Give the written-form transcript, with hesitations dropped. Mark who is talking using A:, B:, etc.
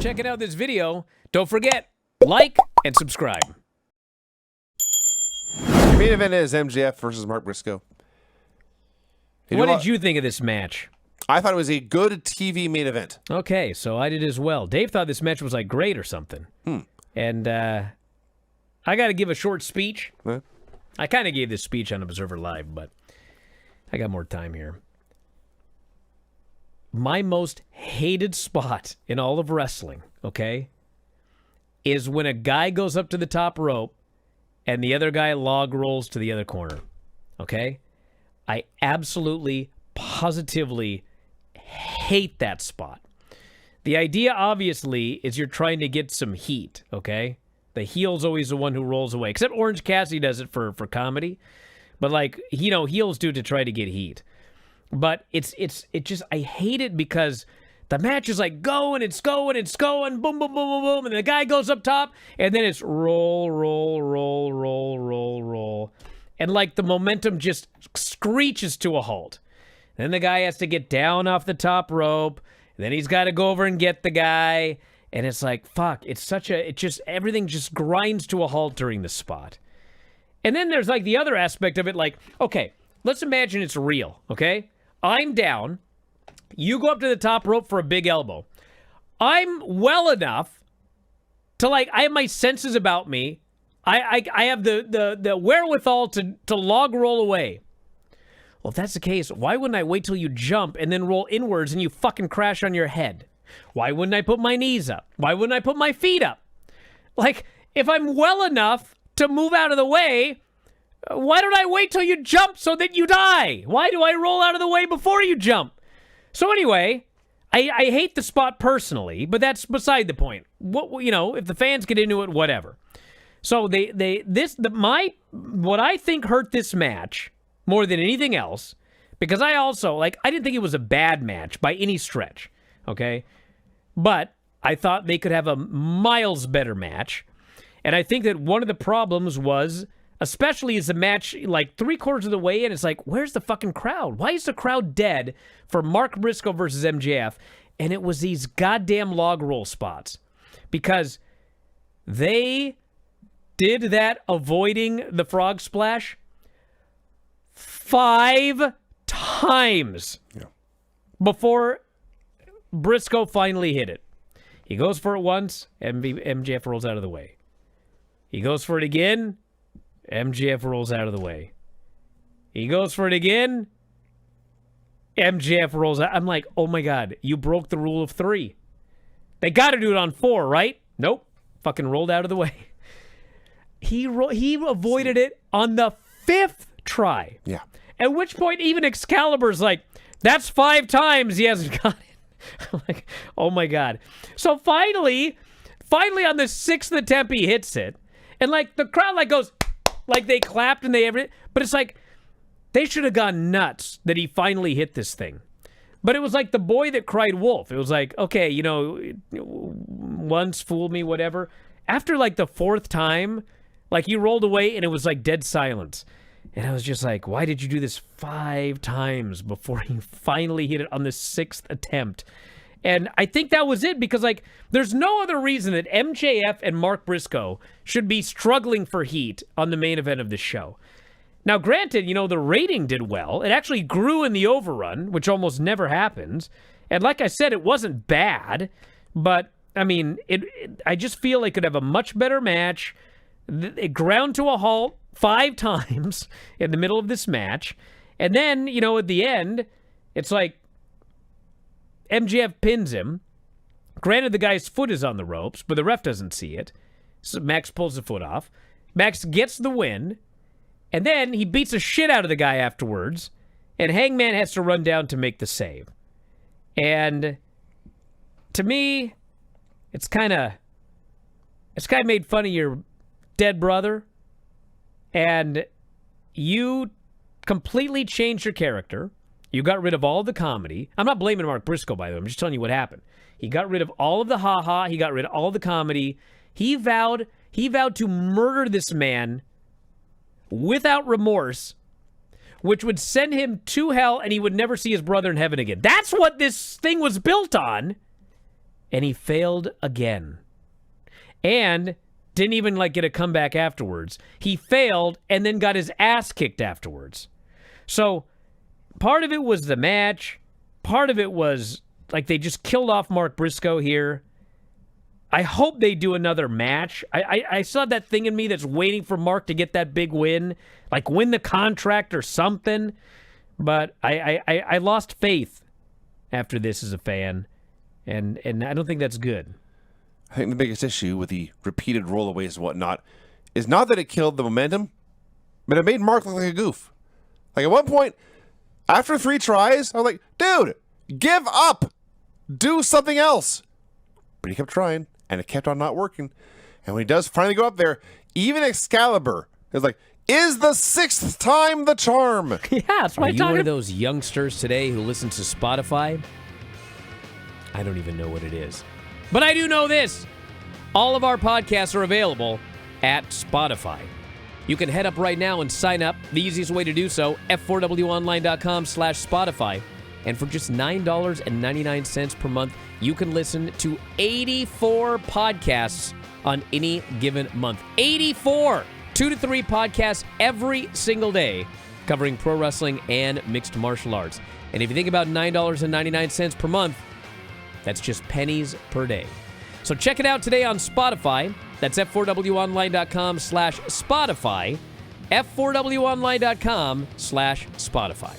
A: checking out this video. Don't forget, like and subscribe.
B: Your main event is MJF versus Mark Briscoe.
A: What did you think of this match?
B: I thought it was a good TV main event.
A: Okay, so I did as well. Dave thought this match was like great or something. And I got to give a short speech.
B: Huh?
A: I kind of gave this speech on Observer Live, but I got more time here. My most hated spot in all of wrestling, okay, is when a guy goes up to the top rope and the other guy log rolls to the other corner, okay? I absolutely, positively hate that spot. The idea, obviously, is you're trying to get some heat, okay? The heel's always the one who rolls away, except Orange Cassidy does it for comedy. But, like, you know, heels do it to try to get heat. But it just, I hate it because the match is like going, boom, boom, boom, boom, boom, and the guy goes up top, and then it's roll, roll, roll, roll, roll, roll. And, like, the momentum just screeches to a halt. Then the guy has to get down off the top rope, and then he's got to go over and get the guy, and it's like, fuck, everything just grinds to a halt during the spot. And then there's, like, the other aspect of it, like, okay, let's imagine it's real, okay? I'm down. You go up to the top rope for a big elbow. I'm well enough to, like, I have my senses about me. I have the wherewithal to log roll away. Well, if that's the case, why wouldn't I wait till you jump and then roll inwards and you fucking crash on your head? Why wouldn't I put my knees up? Why wouldn't I put my feet up? Like, if I'm well enough to move out of the way, why don't I wait till you jump so that you die? Why do I roll out of the way before you jump? So anyway, I hate the spot personally, but that's beside the point. What, you know, if the fans get into it, whatever. So what I think hurt this match more than anything else, because I also, like, I didn't think it was a bad match by any stretch, okay? But I thought they could have a miles better match. And I think that one of the problems was, especially as the match, like, 3/4 of the way in, it's like, where's the fucking crowd? Why is the crowd dead for Mark Briscoe versus MJF? And it was these goddamn log roll spots. Because they did that avoiding the frog splash 5 times before Briscoe finally hit it. He goes for it once, MJF rolls out of the way. He goes for it again, MJF rolls out of the way. He goes for it again, MJF rolls out. I'm like, oh my God, you broke the rule of 3. They got to do it on 4, right? Nope. Fucking rolled out of the way. He avoided it on the 5th try. Yeah. At which point, even Excalibur's like, that's 5 times he hasn't got it. I'm like, oh my God. So finally on the 6th attempt, he hits it. And, like, the crowd, like, goes, like, they clapped and they everything. But it's like, they should have gone nuts that he finally hit this thing. But it was like the boy that cried wolf. It was like, okay, you know, once fooled me, whatever. After, like, the 4th time, like, he rolled away and it was like dead silence. And I was just like, why did you do this 5 times before he finally hit it on the 6th attempt? And I think that was it, because, like, there's no other reason that MJF and Mark Briscoe should be struggling for heat on the main event of the show. Now, granted, you know, the rating did well. It actually grew in the overrun, which almost never happens. And like I said, it wasn't bad. But, I mean, I just feel it could have a much better match. It ground to a halt 5 times in the middle of this match. And then, you know, at the end, it's like MJF pins him. Granted, the guy's foot is on the ropes, but the ref doesn't see it. So Max pulls the foot off. Max gets the win. And then he beats the shit out of the guy afterwards. And Hangman has to run down to make the save. And to me, it's kind of made fun of your dead brother. And you completely changed your character. You got rid of all the comedy. I'm not blaming Mark Briscoe, by the way. I'm just telling you what happened. He got rid of all of the ha-ha. He got rid of all the comedy. He vowed to murder this man without remorse, which would send him to hell and he would never see his brother in heaven again. That's what this thing was built on. and he failed again. And didn't even get a comeback afterwards. He failed and then got his ass kicked afterwards. So part of it was the match. Part of it was they just killed off Mark Briscoe here. I hope they do another match. I still have that thing in me that's waiting for Mark to get that big win, win the contract or something. But I lost faith after this as a fan, and I don't think that's good.
B: I think the biggest issue with the repeated rollaways and whatnot is not that it killed the momentum, but it made Mark look like a goof. At one point, after 3 tries, I was like, dude, give up. Do something else. But he kept trying, and it kept on not working. And when he does finally go up there, even Excalibur is like, is the 6th time the charm?
A: Yeah, that's what
C: Are you one of those youngsters today who listen to Spotify?
A: I don't even know what it is. But I do know this. All of our podcasts are available at Spotify.
C: You can head up right now and sign up. The easiest way to do so, f4wonline.com/Spotify. And for just $9.99 per month, you can listen to 84 podcasts on any given month. 84! 2 to 3 podcasts every single day covering pro wrestling and mixed martial arts. And if you think about $9.99 per month, that's just pennies per day. So check it out today on Spotify. That's f4wonline.com/Spotify. f4wonline.com/Spotify.